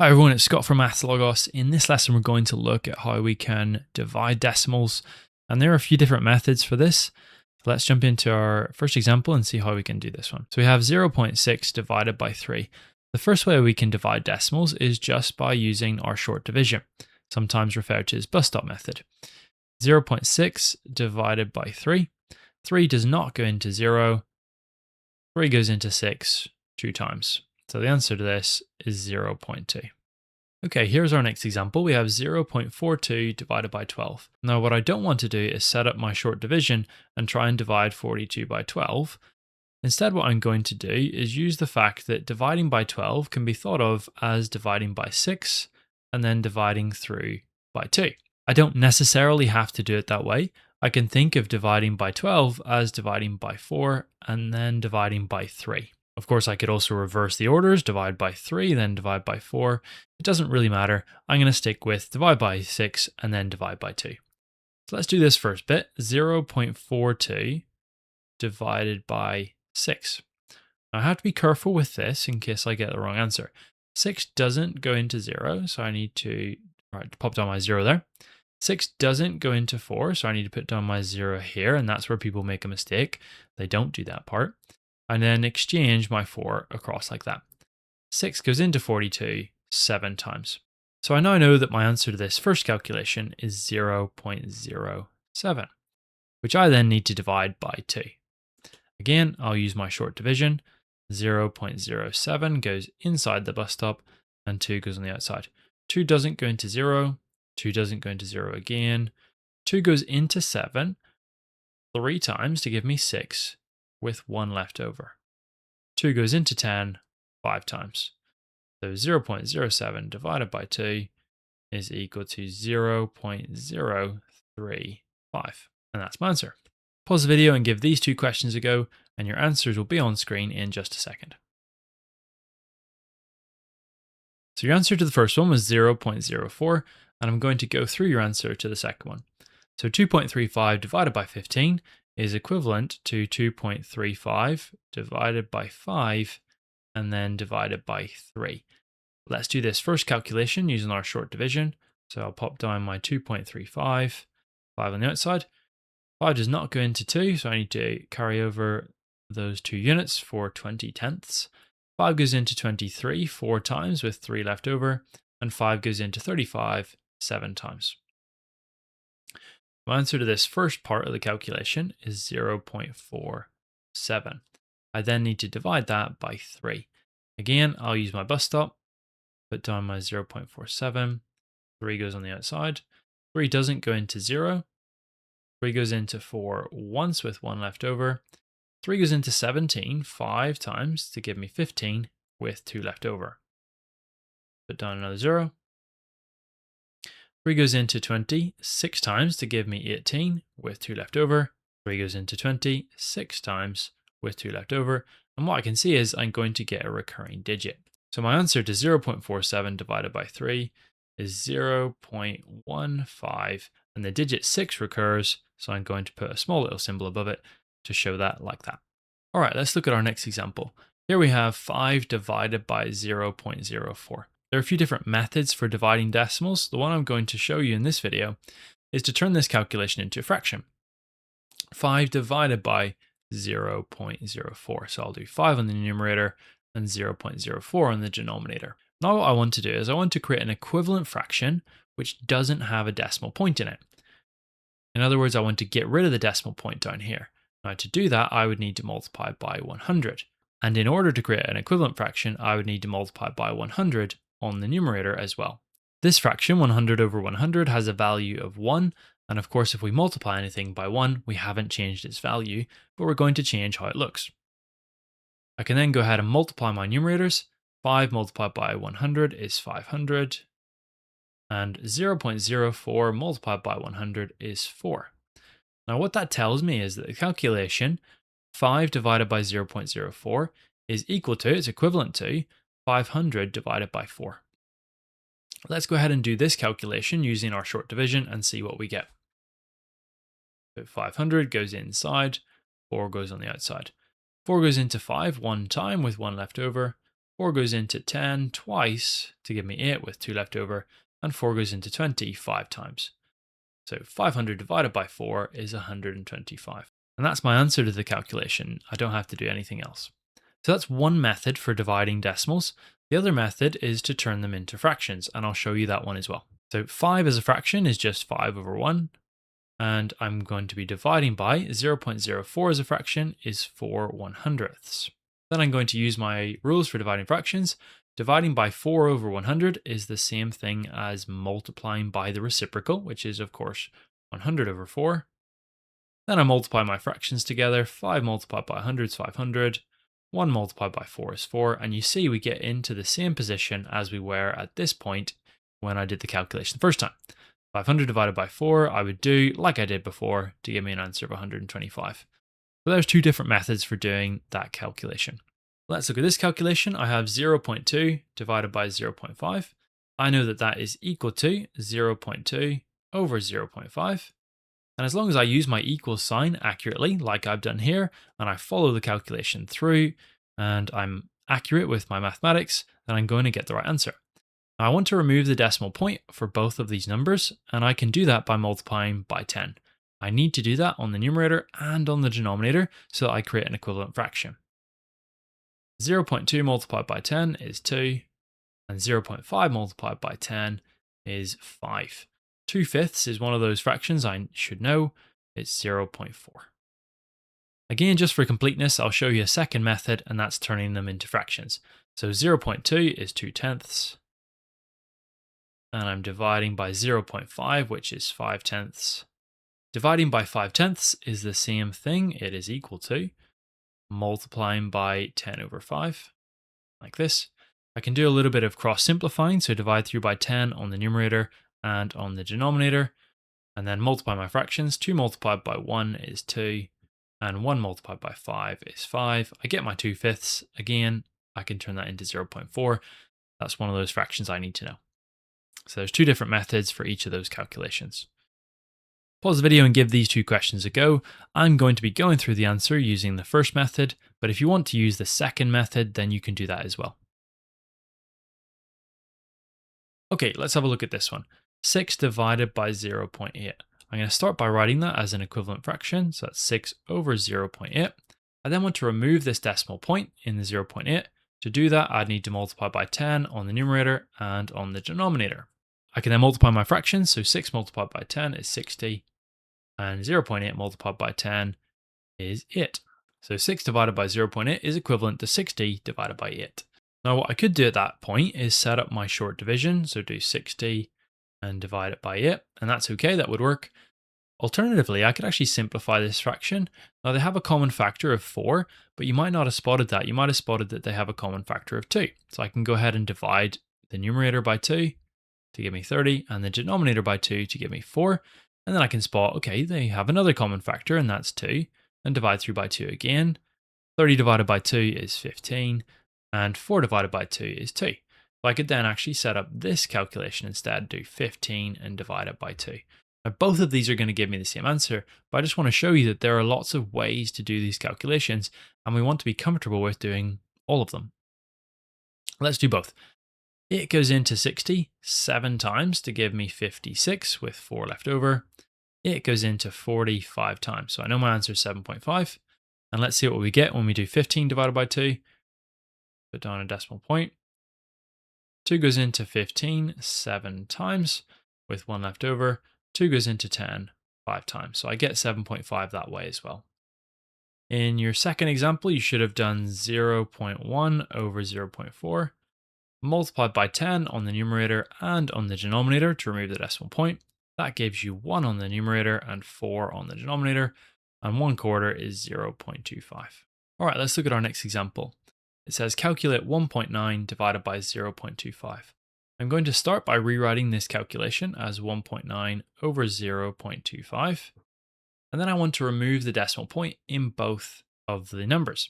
Hi everyone, it's Scott from Maths Logos. In this lesson, we're going to look at how we can divide decimals, and there are a few different methods for this. Let's jump into our first example and see how we can do this one. So we have 0.6 divided by 3. The first way we can divide decimals is just by using our short division, sometimes referred to as bus stop method. 0.6 divided by 3. 3 does not go into 0. 3 goes into 6 2 times. So the answer to this is 0.2. Okay, here's our next example. We have 0.42 divided by 12. Now what I don't want to do is set up my short division and try and divide 42 by 12. Instead, what I'm going to do is use the fact that dividing by 12 can be thought of as dividing by 6 and then dividing through by 2. I don't necessarily have to do it that way. I can think of dividing by 12 as dividing by 4 and then dividing by 3. Of course, I could also reverse the orders, divide by 3, then divide by 4. It doesn't really matter. I'm going to stick with divide by 6 and then divide by 2. So let's do this first bit. 0.42 divided by 6. Now, I have to be careful with this in case I get the wrong answer. 6 doesn't go into 0, so I need to pop down my 0 there. 6 doesn't go into 4, so I need to put down my 0 here, and that's where people make a mistake. They don't do that part. And then exchange my 4 across like that. 6 goes into 42 7 times. So I now know that my answer to this first calculation is 0.07, which I then need to divide by 2. Again, I'll use my short division. 0.07 goes inside the bus stop and 2 goes on the outside. 2 doesn't go into 0, 2 doesn't go into 0 again. 2 goes into 7 3 times to give me 6. With 1 left over. 2 goes into 10 5 times. So 0.07 divided by 2 is equal to 0.035. And that's my answer. Pause the video and give these two questions a go, and your answers will be on screen in just a second. So your answer to the first one was 0.04, and I'm going to go through your answer to the second one. So 2.35 divided by 15 is equivalent to 2.35 divided by 5 and then divided by 3. Let's do this first calculation using our short division. So I'll pop down my 2.35, 5 on the outside. 5 does not go into 2, so I need to carry over those 2 units for 20 tenths. 5 goes into 23 4 times with 3 left over, and 5 goes into 35 7 times. My answer to this first part of the calculation is 0.47. I then need to divide that by 3. Again, I'll use my bus stop, put down my 0.47, 3 goes on the outside, 3 doesn't go into 0, 3 goes into 4 once with 1 left over, 3 goes into 17 5 times to give me 15 with 2 left over. Put down another 0. 3 goes into 20 6 times to give me 18 with 2 left over. 3 goes into 20 6 times with 2 left over. And what I can see is I'm going to get a recurring digit. So my answer to 0.47 divided by 3 is 0.15, and the digit 6 recurs, so I'm going to put a small little symbol above it to show that like that. All right, let's look at our next example. Here we have 5 divided by 0.04. There are a few different methods for dividing decimals. The one I'm going to show you in this video is to turn this calculation into a fraction. 5 divided by 0.04. So I'll do 5 on the numerator and 0.04 on the denominator. Now what I want to do is I want to create an equivalent fraction which doesn't have a decimal point in it. In other words, I want to get rid of the decimal point down here. Now to do that, I would need to multiply by 100. And in order to create an equivalent fraction, I would need to multiply by 100 on the numerator as well. This fraction, 100 over 100, has a value of 1, and of course if we multiply anything by 1, we haven't changed its value, but we're going to change how it looks. I can then go ahead and multiply my numerators. 5 multiplied by 100 is 500, and 0.04 multiplied by 100 is 4. Now what that tells me is that the calculation 5 divided by 0.04 is equal to, it's equivalent to, 500 divided by 4. Let's go ahead and do this calculation using our short division and see what we get. So 500 goes inside, 4 goes on the outside. 4 goes into 5 one time with 1 left over. 4 goes into 10 twice to give me 8 with 2 left over, and 4 goes into 20 5 times. So 500 divided by 4 is 125. And that's my answer to the calculation. I don't have to do anything else. So that's one method for dividing decimals. The other method is to turn them into fractions, and I'll show you that one as well. So 5 as a fraction is just 5 over 1, and I'm going to be dividing by 0.04 as a fraction is 4 100ths. Then I'm going to use my rules for dividing fractions. Dividing by 4 over 100 is the same thing as multiplying by the reciprocal, which is, of course, 100 over 4. Then I multiply my fractions together. 5 multiplied by 100 is 500. 1 multiplied by 4 is 4. And you see we get into the same position as we were at this point when I did the calculation the first time. 500 divided by 4, I would do like I did before to give me an answer of 125. So there's two different methods for doing that calculation. Let's look at this calculation. I have 0.2 divided by 0.5. I know that that is equal to 0.2 over 0.5. And as long as I use my equals sign accurately, like I've done here, and I follow the calculation through, and I'm accurate with my mathematics, then I'm going to get the right answer. Now, I want to remove the decimal point for both of these numbers, and I can do that by multiplying by 10. I need to do that on the numerator and on the denominator so that I create an equivalent fraction. 0.2 multiplied by 10 is 2, and 0.5 multiplied by 10 is 5. 2/5 is one of those fractions I should know. It's 0.4. Again, just for completeness, I'll show you a second method, and that's turning them into fractions. So 0.2 is 2/10, and I'm dividing by 0.5, which is 5/10. Dividing by 5/10 is the same thing. It is equal to multiplying by 10 over 5, like this. I can do a little bit of cross simplifying, so divide through by 10 on the numerator and on the denominator, and then multiply my fractions. 2 multiplied by 1 is 2, and 1 multiplied by 5 is 5. I get my 2/5. Again, I can turn that into 0.4. That's one of those fractions I need to know. So there's two different methods for each of those calculations. Pause the video and give these two questions a go. I'm going to be going through the answer using the first method, but if you want to use the second method, then you can do that as well. Okay, let's have a look at this one. 6 divided by 0.8. I'm going to start by writing that as an equivalent fraction, so that's 6 over 0.8. I then want to remove this decimal point in the 0.8. To do that, I'd need to multiply by 10 on the numerator and on the denominator. I can then multiply my fractions, so 6 multiplied by 10 is 60, and 0.8 multiplied by 10 is 8. So 6 divided by 0.8 is equivalent to 60 divided by 8. Now what I could do at that point is set up my short division, so do 60 and divide it by 8, and that's okay, that would work. Alternatively, I could actually simplify this fraction. Now they have a common factor of 4, but you might not have spotted that. You might have spotted that they have a common factor of 2. So I can go ahead and divide the numerator by 2 to give me 30, and the denominator by 2 to give me 4. And then I can spot, okay, they have another common factor, and that's 2, and divide through by 2 again. 30 divided by 2 is 15, and 4 divided by 2 is 2. So I could then actually set up this calculation instead, do 15 and divide it by 2. Now both of these are going to give me the same answer, but I just want to show you that there are lots of ways to do these calculations, and we want to be comfortable with doing all of them. Let's do both. 8 goes into 60 7 times to give me 56 with 4 left over. 8 goes into 40 5 times, so I know my answer is 7.5. And let's see what we get when we do 15 divided by 2. Put down a decimal point. 2 goes into 15 7 times with 1 left over. 2 goes into 10 5 times, so I get 7.5 that way as well. In your second example, you should have done 0.1 over 0.4. Multiplied by 10 on the numerator and on the denominator to remove the decimal point. That gives you 1 on the numerator and 4 on the denominator, and 1/4 is 0.25. All right, let's look at our next example. It says calculate 1.9 divided by 0.25. I'm going to start by rewriting this calculation as 1.9 over 0.25, and then I want to remove the decimal point in both of the numbers.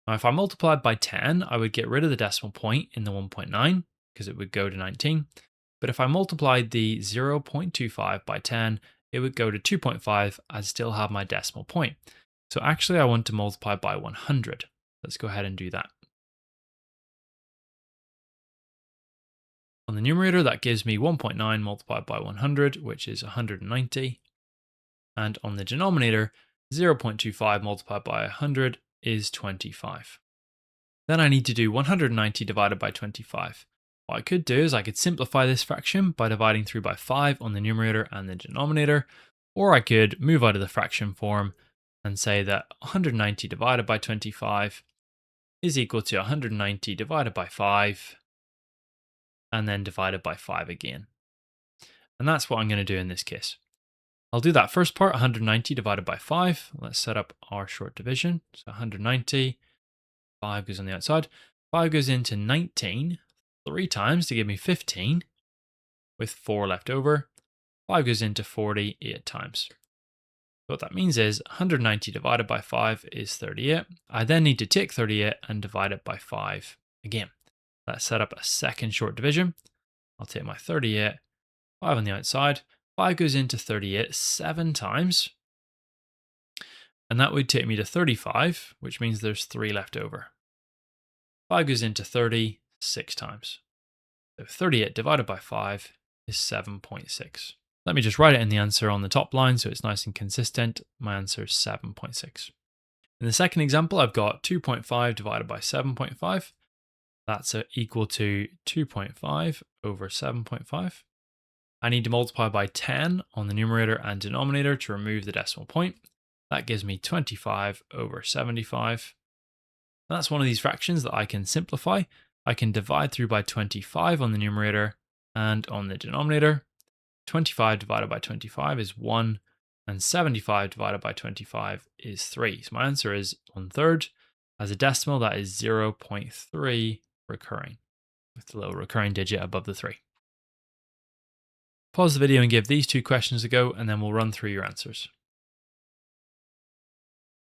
Now, if I multiplied by 10, I would get rid of the decimal point in the 1.9 because it would go to 19. But if I multiplied the 0.25 by 10, it would go to 2.5. I'd still have my decimal point. So actually, I want to multiply by 100. Let's go ahead and do that. On the numerator, that gives me 1.9 multiplied by 100, which is 190. And on the denominator, 0.25 multiplied by 100 is 25. Then I need to do 190 divided by 25. What I could do is I could simplify this fraction by dividing through by 5 on the numerator and the denominator, or I could move out of the fraction form and say that 190 divided by 25 is equal to 190 divided by 5, and then divided by 5 again. And that's what I'm going to do in this case. I'll do that first part, 190 divided by 5. Let's set up our short division. So 190, 5 goes on the outside. 5 goes into 19 3 times to give me 15, with 4 left over. 5 goes into 40 8 times. So what that means is 190 divided by 5 is 38. I then need to take 38 and divide it by 5 again. Let's set up a second short division. I'll take my 38, 5 on the outside. 5 goes into 38 7 times. And that would take me to 35, which means there's 3 left over. 5 goes into 30 6 times. So 38 divided by 5 is 7.6. Let me just write it in the answer on the top line so it's nice and consistent. My answer is 7.6. In the second example, I've got 2.5 divided by 7.5. That's equal to 2.5 over 7.5. I need to multiply by 10 on the numerator and denominator to remove the decimal point. That gives me 25 over 75. And that's one of these fractions that I can simplify. I can divide through by 25 on the numerator and on the denominator. 25 divided by 25 is 1, and 75 divided by 25 is 3. So my answer is 1/3. As a decimal, that is 0.3 recurring, with the little recurring digit above the 3. Pause the video and give these two questions a go, and then we'll run through your answers.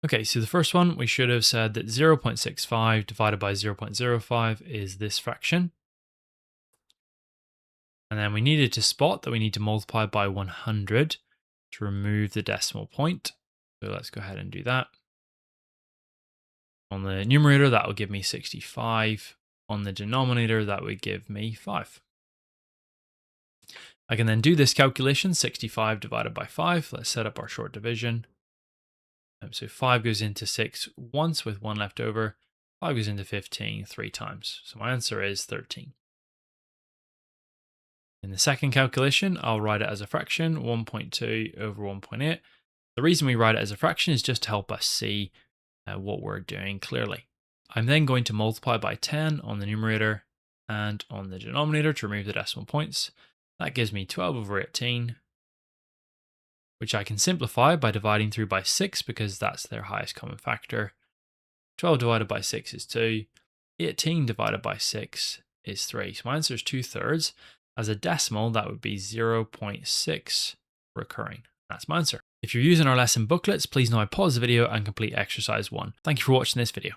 Okay, so the first one, we should have said that 0.65 divided by 0.05 is this fraction. And then we needed to spot that we need to multiply by 100 to remove the decimal point. So let's go ahead and do that. On the numerator, that will give me 65. On the denominator, that would give me 5. I can then do this calculation, 65 divided by 5. Let's set up our short division. So 5 goes into 6 once with 1 left over. 5 goes into 15 3 times. So my answer is 13. In the second calculation, I'll write it as a fraction, 1.2 over 1.8. The reason we write it as a fraction is just to help us see what we're doing clearly. I'm then going to multiply by 10 on the numerator and on the denominator to remove the decimal points. That gives me 12 over 18, which I can simplify by dividing through by 6 because that's their highest common factor. 12 divided by 6 is 2. 18 divided by 6 is 3. So my answer is 2/3. As a decimal, that would be 0.6 recurring. That's my answer. If you're using our lesson booklets, please now pause the video and complete exercise 1. Thank you for watching this video.